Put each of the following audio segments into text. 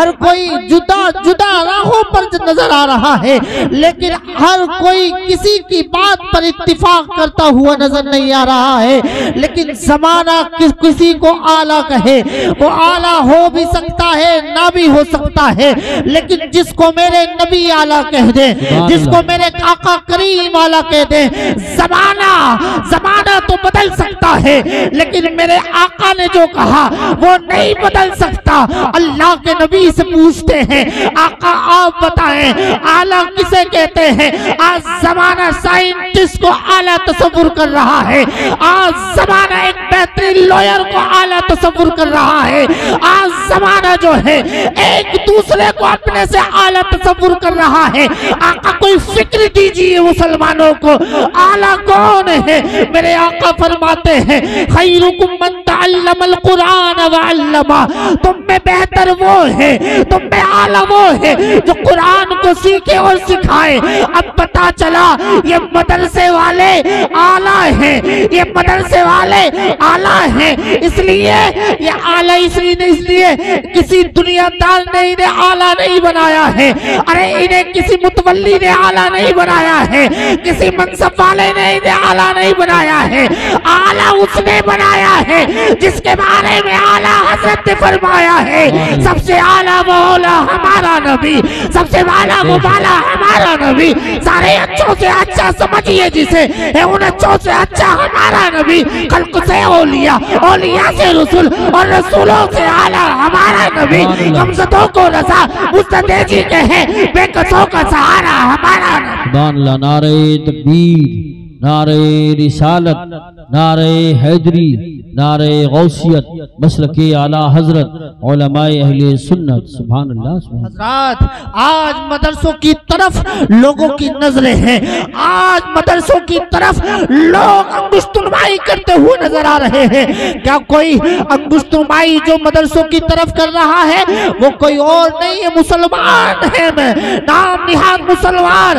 ہر کوئی جدا جدا راہوں پر نظر آ رہا ہے، لیکن ہر کوئی کسی کی بات پر اتفاق کرتا ہوا نظر نہیں آ رہا ہے۔ لیکن زمانہ کسی کو اعلیٰ کہے، وہ اعلیٰ ہو بھی سکتا ہے نہ بھی ہو سکتا ہے، لیکن جس کو میرے نبی اعلیٰ کہہ دے، جس کو میرے آقا کریم اعلیٰ کہہ دے، زمانہ تو بدل سکتا ہے، لیکن میرے آقا نے جو کہا وہ نہیں بدل سکتا۔ اللہ کے نبی سے پوچھتے ہیں، آقا آپ بتائیں اعلیٰ کسے کہتے ہیں؟ آج زمانہ سائنٹسٹ کو اعلیٰ تصور کر رہا ہے، آج زمانہ ایک بہترین لوئر کو اعلیٰ تصور کر رہا ہے، آج زمانہ جو ہے ایک دوسرے کو اپنے سے اعلیٰ تصور کر رہا ہے۔ آقا کوئی فکر دیجئے مسلمانوں کو، اعلیٰ کون ہے؟ میرے آقا فرماتے ہیں خیرکم من تعلم القرآن وعلمہ، تم میں بہتر وہ ہے، تم میں اعلیٰ وہ ہے جو قرآن کو سیکھے اور سکھائے۔ اب پتا چلا یہ مدرسے والے اعلیٰ ہیں، یہ مدرسے والے اعلیٰ ہیں، اس لیے یہ اعلیٰ اس لیے کسی دنیا دار نے انہیں اعلیٰ نہیں بنایا ہے، ارے انہیں کسی متولی نے اعلیٰ نہیں بنایا ہے، کسی منصب والے نے انہیں اعلیٰ نہیں بنایا ہے، اعلیٰ اس نے بنایا ہے جس کے بارے میں اعلیٰ حضرت نے فرمایا ہے سب سے اعلیٰ مولا ہمارا نبی، سب سے والا مبالا ہمارا نبی، سارے اچھوں سے اچھا سمجھئے جسے، ان اچھوں سے اچھا ہمارا نبی، خلق سے اولیاء، اولیاء سے رسول، اور رسولوں سے اعلیٰ ہمارا نبی، غمزدوں کو رضا مستدے جی کے ہیں، بے کسوں کا سہارا ہمارا نبی۔ سبحان اللہ، نعرہ تکبیر، نعرہ رسالت، نعرہ حیدری، نعرہ غوثیت، مسلک اعلیٰ حضرت، علماء اہل سنت۔ سبحان اللہ، سبحان اللہ۔ حضرات آج مدرسوں کی طرف لوگوں کی نظریں ہیں، آج مدرسوں کی طرف لوگ انگشت نمائی کرتے ہوئے نظر آ رہے ہیں۔ کیا کوئی انگشت نمائی جو مدرسوں کی طرف کر رہا ہے وہ کوئی اور نہیں ہے، مسلمان ہے، میں نام نہاد مسلمان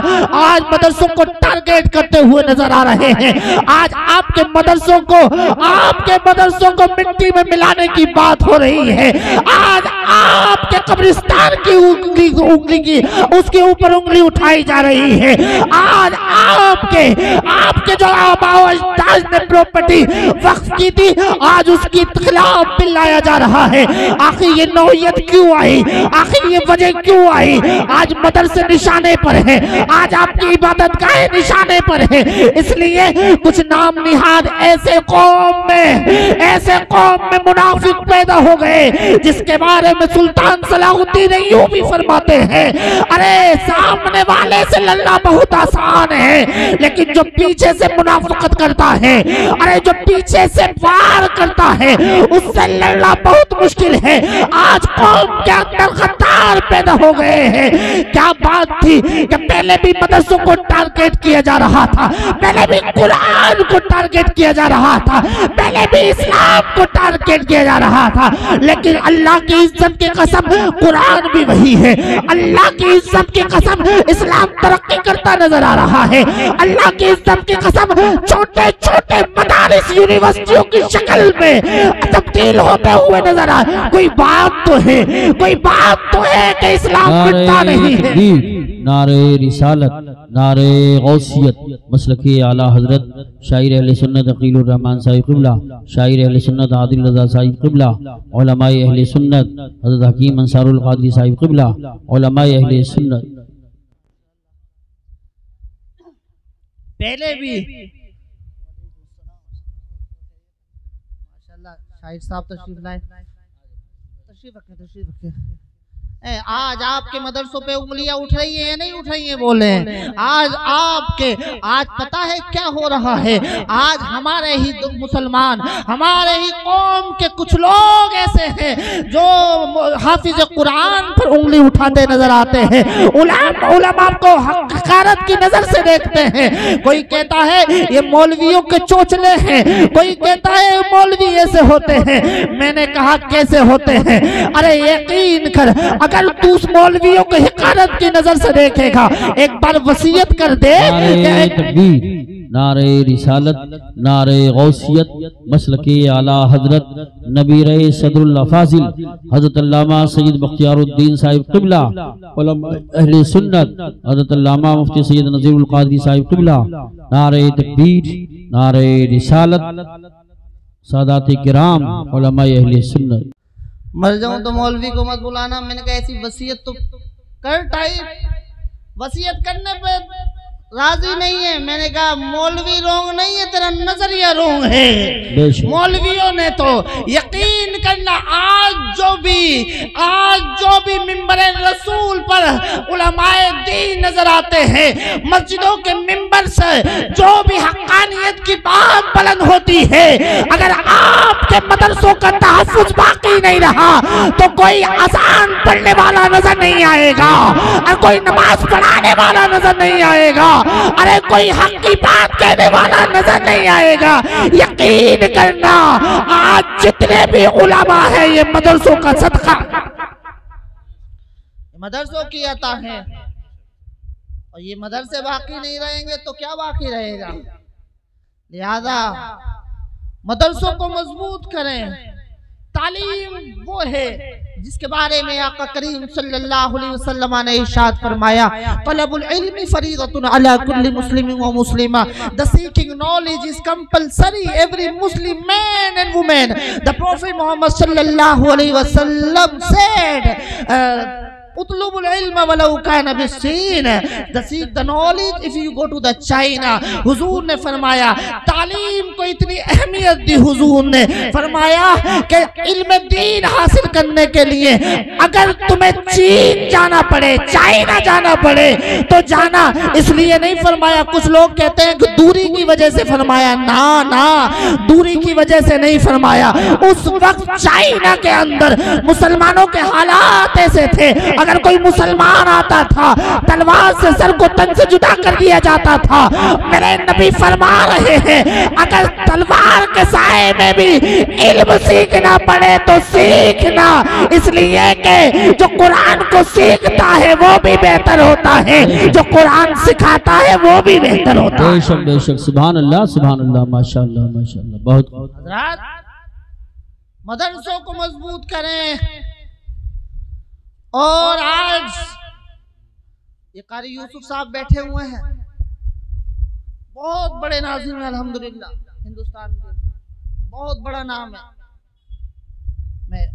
آج مدرسوں کو ٹارگیٹ کرتے ہوئے نظر آ رہے ہیں۔ آج آپ کے مدرسوں کو مٹی میں ملانے کی بات ہو رہی ہے، آج آپ کے قبرستان کی انگلی کی اس کے اوپر انگلی اٹھائی جا رہی ہے، آج آپ کے جو آباء و اجداد نے پراپرٹی وقف کی تھی آج اس کی خلاف بل لایا جا رہا ہے۔ آخر یہ نوعیت کیوں آئی؟ آخر یہ وجہ کیوں آئی؟ آج مدرسے نشانے پر ہے، آج آپ کی عبادت گاہیں نشانے پر ہے، اس لیے کچھ نام نہاد ایسے قوم میں منافق پیدا ہو گئے جس کے بارے میں سلطان صلاح الدین ایوبی فرماتے ہیں، ارے سامنے والے سے لڑنا بہت آسان ہے، لیکن جو پیچھے سے منافقت کرتا ہے، ارے جو پیچھے سے وار کرتا ہے اس سے لڑنا بہت مشکل ہے۔ آج قوم کے اندر غدار پیدا ہو گئے ہیں۔ کیا بات تھی کہ پہلے بھی مدرسوں کو ٹارگیٹ کیا جا رہا تھا، پہلے بھی قرآن کو ٹارگیٹ کیا جا رہا تھا، پہلے بھی اسلام کو ٹارگیٹ کیا جا رہا تھا، لیکن اللہ کی عزت کی قسم قرآن بھی وہی ہے، اللہ کی عزت کی قسم اسلام ترقی کرتا نظر آ رہا ہے، اللہ کی عزت کی قسم چھوٹے چھوٹے مدارس یونیورسٹیوں کی شکل میں تبدیل ہوتے ہوئے نظر آ رہا ہے۔ کوئی بات تو ہے کہ اسلام مٹتا نہیں ہے۔ نعرہ رسالت، نعرہ غوثیت، مسلک اعلیٰ حضرت شاعر اہل سنت عقیل الرحمن صاحب قبلہ، شاعر اہل سنت عادل رضا صاحب قبلہ، علماء اہل سنت حضرت حکیم انصار القادری صاحب قبلہ، علماء اہل سنت۔ پہلے بھی ماشاءاللہ شاہد صاحب تشریف لائے، تشریف رکھیں۔ آج آپ کے مدرسوں پہ انگلیاں اٹھ رہی ہیں یا نہیں اٹھ رہی ہیں بولیں؟ آج پتہ ہے کیا ہو رہا ہے؟ آج ہمارے ہی مسلمان، ہمارے ہی قوم کے کچھ لوگ ایسے ہیں جو حافظ قرآن پر انگلی اٹھاتے نظر آتے ہیں، علماء کو حقارت کی نظر سے دیکھتے ہیں۔ کوئی کہتا ہے یہ مولویوں کے چوچلے ہیں، کوئی کہتا ہے مولوی ایسے ہوتے ہیں۔ میں نے کہا کیسے ہوتے ہیں؟ ارے یقین کر، اگر تو اس مولویوں کو حقارت کی نظر سے دیکھے گا، ایک بار وصیت کر دے نعرہ تکبیر، نعرہ رسالت، نعرہ غوثیت، مسلک اعلی حضرت نبی رئیس صدر اللہ فاضل حضرت علامہ سید بختیار الدین صاحب قبلہ، علماء اہل سنت حضرت علامہ مفتی سید نذیر القادری صاحب قبلہ، نعرہ تکبیر، نعرہ رسالت، سادات کرام، علماء اہل سنت۔ مر جاؤں تو مولوی کو مت بلانا۔ میں نے کہا ایسی وصیت تو کر ٹائپ، وصیت کرنے پہ راضی نہیں ہے۔ میں نے کہا مولوی رونگ نہیں ہے، تیرا نظریہ رونگ ہے۔ مولویوں نے تو یقین کرنا، آج جو بھی ممبر رسول پر علماء دین نظر آتے ہیں، مسجدوں کے ممبر سے جو بھی حقانیت کی بات بلند ہوتی ہے، اگر آپ کے مدرسوں کا تحفظ باقی نہیں رہا تو کوئی اذان پڑھنے والا نظر نہیں آئے گا، اور کوئی نماز پڑھانے والا نظر نہیں آئے گا، ارے کوئی حق کی بات کہنے والا نظر نہیں آئے گا۔ یقین کرنا، آج جتنے بھی علماء ہیں یہ مدرسوں کا صدقہ، مدرسوں کی عطا ہے، اور یہ مدرسے باقی نہیں رہیں گے تو کیا باقی رہے گا؟ لہذا مدرسوں کو مضبوط کریں۔ تعلیم وہ ہے جس کے بارے میں آقا کریم صلی اللہ علیہ وسلم نے ارشاد فرمایا، طلب العلم فریضۃ علی کل مسلم و مسلمہ، the seeking knowledge is compulsory every Muslim man and woman. The Prophet Muhammad sallallahu alaihi wasallam said, اطلب العلم ولو کان بالصین، seek the knowledge if you go to the China۔ حضور نے فرمایا، تعلیم کو اتنی اہمیت دی، حضور نے فرمایا کہ علم دین حاصل کرنے کے لیے اگر تمہیں چین جانا پڑے، چائنا جانا پڑے تو جانا۔ اس لیے نہیں فرمایا، کچھ لوگ کہتے ہیں کہ دوری کی وجہ سے فرمایا، نا دوری کی وجہ سے نہیں فرمایا۔ اس وقت چائنا کے اندر مسلمانوں کے حالات ایسے تھے، اگر کوئی مسلمان آتا تھا تلوار سے سر کو تن سے جدا کر دیا جاتا تھا۔ میرے نبی فرما رہے ہیں، اگر تلوار کے سائے میں بھی علم سیکھنا پڑے تو سیکھنا، اس لیے کہ جو قرآن کو سیکھتا ہے وہ بھی بہتر ہوتا ہے، جو قرآن سکھاتا ہے وہ بھی بہتر ہوتا ہے۔ بے شک سبحان اللہ، سبحان اللہ، ماشاءاللہ ماشاءاللہ۔ بہت حضرات، مدرسوں کو مضبوط کریں۔ اور آج یہ قاری یوسف صاحب بیٹھے ہوئے ہیں، بہت بڑے ناظرین ہیں الحمدللہ، ہندوستان کے بہت بڑا نام ہے۔ میں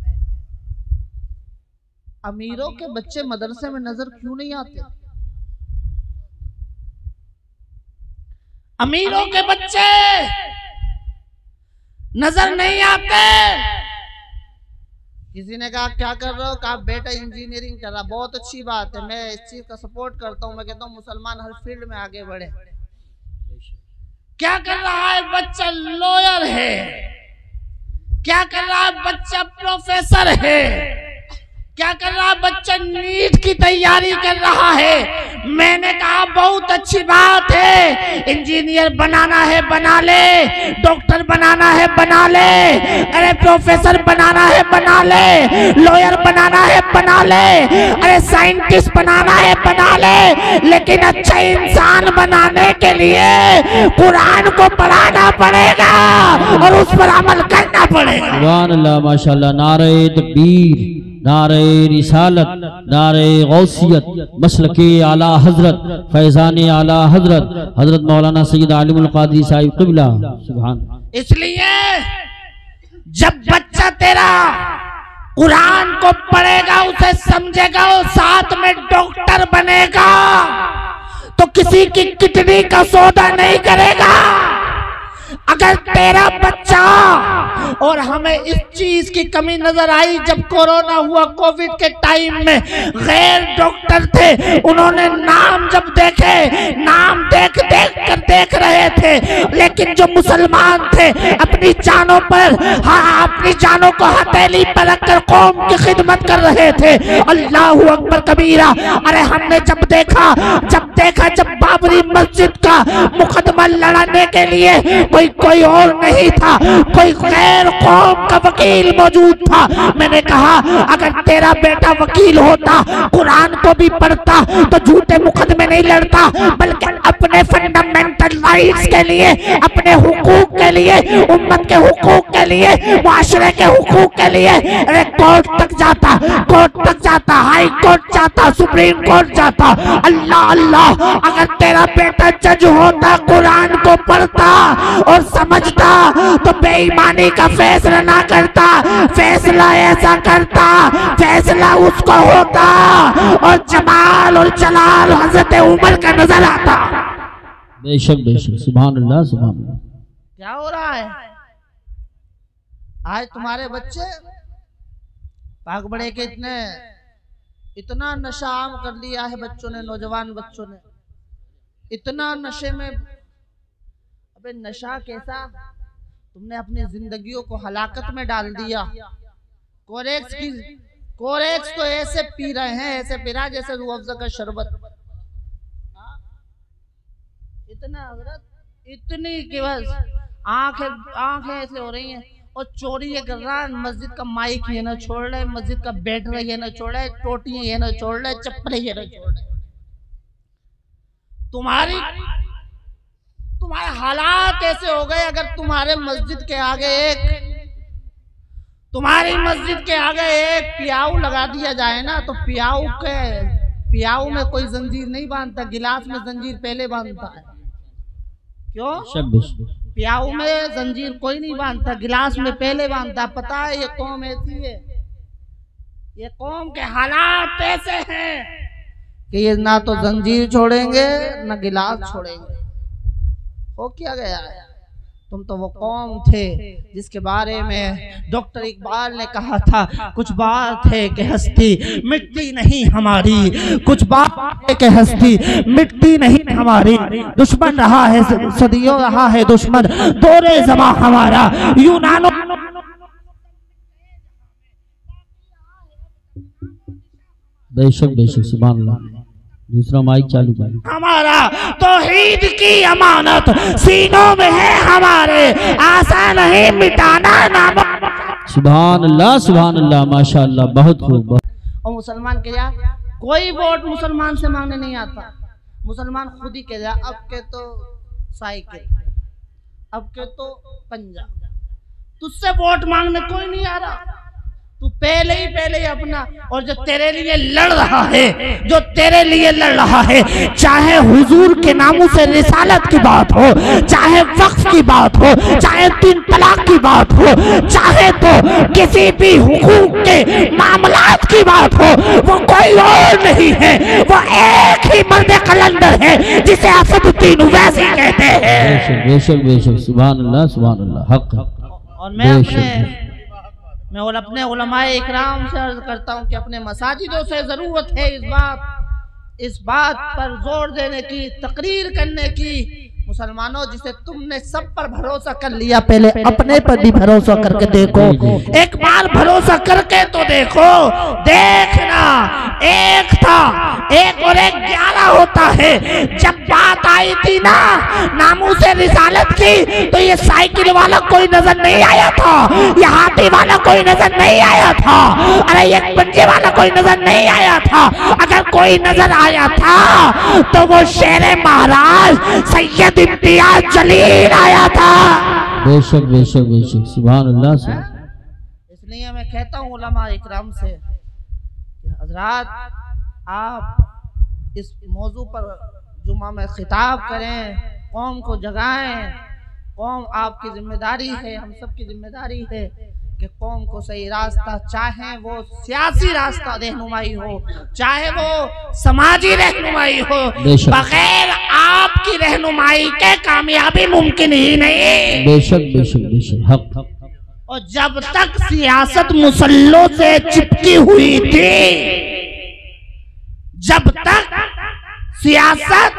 امیروں کے بچے مدرسے میں نظر کیوں نہیں آتے؟ امیروں کے بچے نظر نہیں آتے۔ کسی نے کہا کیا کر رہا ہو؟ کہا بیٹا انجینئرنگ کر رہا۔ بہت اچھی بات ہے، میں اس چیز کا سپورٹ کرتا ہوں۔ میں کہتا ہوں مسلمان ہر فیلڈ میں آگے بڑھے۔ کیا کر رہا ہے بچہ؟ لوئر ہے۔ کیا کر رہا ہے بچہ؟ پروفیسر ہے۔ کیا کر رہا ہے بچہ؟ نیٹ کی تیاری کر رہا ہے۔ میں نے کہا بہت اچھی بات ہے، انجینئر بنانا ہے بنا لے، ڈاکٹر بنانا ہے بنا لے، ارے پروفیسر بنانا ہے بنا لے، لوئر بنانا ہے بنا لے، ارے سائنٹسٹ بنانا ہے بنا لے، لیکن اچھا انسان بنانے کے لیے قرآن کو پڑھانا پڑے گا اور اس پر عمل کرنا پڑے گا۔ سبحان اللہ، ماشاءاللہ۔ نعرہ تکبیر، نعرہ رسالت، نعرہ غوثیت، مسلک اعلی حضرت، فیضان اعلی حضرت حضرت مولانا سید عالم القادری صاحب قبلہ۔ سبحان۔ اس لیے جب بچہ تیرا قرآن کو پڑھے گا، اسے سمجھے گا، اور ساتھ میں ڈاکٹر بنے گا تو کسی کی کڈنی کا سودا نہیں کرے گا۔ اگر تیرا بچہ، اور ہمیں اس چیز کی کمی نظر آئی جب کورونا ہوا، کووڈ کے ٹائم میں غیر ڈاکٹر تھے، انہوں نے نام جب دیکھے، نام دیکھ کر دیکھ رہے تھے، لیکن جو مسلمان تھے اپنی جانوں پر اپنی جانوں کو ہتھیلی پر رکھ کر قوم کی خدمت کر رہے تھے۔ اللہ اکبر کبیرہ۔ ارے ہم نے جب دیکھا جب بابری مسجد کا مقدمہ لڑانے کے لیے کوئی اور نہیں تھا، کوئی غیر قوم کا وکیل موجود تھا، میں نے کہا اگر تیرا بیٹا وکیل ہوتا، قرآن کو بھی پڑھتا تو جھوٹے مقدمے نہیں لڑتا، بلکہ اپنے فنڈامنٹل رائٹس کے لیے، اپنے حقوق کے لیے، امت کے حقوق کے لیے، معاشرے کے حقوق کے لیے کورٹ تک جاتا، ہائی کورٹ جاتا، سپریم کورٹ جاتا۔ اللہ اللہ، اگر تیرا بیٹا جج ہوتا، قرآن کو پڑھتا اور سمجھتا تو بے ایمانی کا فیصلہ نہ کرتا، فیصلہ ایسا کرتا، فیصلہ اس کو ہوتا اور جمال اور جلال حضرت عمر کا نظر آتا۔ بے شک سبحان اللہ سبحان اللہ۔ کیا ہو رہا ہے آج تمہارے بچے پاک بڑے کے اتنا نشہ عام کر لیا ہے بچوں نے، نوجوان بچوں نے اتنا نشے میں۔ ابے نشہ کیسا، تم نے اپنی زندگیوں کو ہلاکت میں ڈال دیا۔ کوریکس تو ایسے پی رہے ہیں، ایسے پی رہا جیسے روح افزا کا شربت، اتنا حضرت، اتنی کہ بس آنکھیں ایسے ہو رہی ہیں۔ اور چوری یہ کر رہا ہے، مسجد کا مائک یہ نہ چھوڑ رہے، مسجد کا بیٹر یہ نہ چھوڑ رہے، ٹوٹیاں یہ نہ چھوڑ رہے، چپلیں یہ نہ چھوڑ رہے۔ تمہارے حالات ایسے ہو گئے، اگر تمہاری مسجد کے آگے ایک پیاؤ لگا دیا جائے نا، تو پیاؤ میں کوئی زنجیر نہیں باندھتا، گلاس میں زنجیر پہلے باندھتا ہے۔ کیوں؟ پیاؤ میں زنجیر کوئی نہیں باندھتا، گلاس میں پہلے باندھتا۔ پتا ہے یہ قوم ایسی ہے، یہ قوم کے حالات ایسے ہیں کہ یہ نہ تو زنجیر چھوڑیں گے نہ گلاس چھوڑیں گے۔ وہ کیا گیا ہے، تم تو وہ قوم تھے جس کے بارے میں ڈاکٹر اقبال نے کہا تھا، کچھ بات ہے کہ ہستی مٹتی نہیں ہماری، کچھ بات ہے کہ ہستی مٹتی نہیں ہماری، دشمن رہا ہے صدیوں رہا ہے دشمن، دور زماں ہمارا یونانو۔ بے شک سبحان اللہ۔ دوسرا مائک چالو کر۔ ہمارا توحید کی امانت سینوں میں ہے ہمارے، آسان نہیں مٹانا نام۔ سبحان اللہ ماشاءاللہ، بہت خوب۔ اور مسلمان کے جا کوئی ووٹ مسلمان سے مانگنے نہیں آتا، مسلمان خود ہی کے جا، اب کے تو سائیکل، اب کے تو پنجا، تجھ سے ووٹ مانگنے کوئی نہیں آ رہا، تو پہلے ہی اپنا۔ اور جو تیرے لیے لڑ رہا ہے، چاہے حضور کے ناموں سے رسالت کی بات ہو، چاہے وقف کی بات ہو، چاہے 3 طلاق کی بات ہو، چاہے تو کسی بھی حقوق کے معاملات کی بات ہو، وہ کوئی اور نہیں ہے، وہ ایک ہی مرد قلندر ہے جسے اسد الدین اویسی کہتے ہیں۔ بے شک سبحان اللہ حق۔ اور میں اپنے علماء اکرام سے عرض کرتا ہوں کہ اپنے مساجدوں سے ضرورت ہے اس بات پر زور دینے کی، تقریر کرنے کی۔ مسلمانوں، جسے تم نے سب پر بھروسہ کر لیا، پہلے اپنے پر بھی بھروسہ کر کے دیکھو، ایک بار بھروسہ کر کے تو دیکھو، دیکھنا ایک تھا، ایک اور ایک 11 ہوتا ہے۔ جب بات آئی تھی نا ناموں سے رسالت کی، تو یہ سائیکل والا کوئی نظر نہیں آیا تھا، یہ ہاتھی والا کوئی نظر نہیں آیا تھا، ارے یہ پنجے والا کوئی نظر نہیں آیا تھا۔ اگر کوئی نظر آیا تھا تو وہ شیر مہاراج سید امتیاز جلیل آیا تھا۔ بے شک سبحان اللہ۔ اس لیے میں کہتا ہوں علماء اکرام سے کہ حضرات، آپ اس موضوع پر جمعہ میں خطاب کریں، قوم کو جگائیں۔ قوم آپ کی ذمہ داری ہے، ہم سب کی ذمہ داری ہے کہ قوم کو صحیح راستہ، چاہے وہ سیاسی راستہ رہنمائی ہو، چاہے وہ سماجی رہنمائی ہو، بغیر آپ کی رہنمائی کے کامیابی ممکن ہی نہیں۔ بے شک حق۔ اور جب تک سیاست مسلوں سے چپکی ہوئی تھی، جب تک سیاست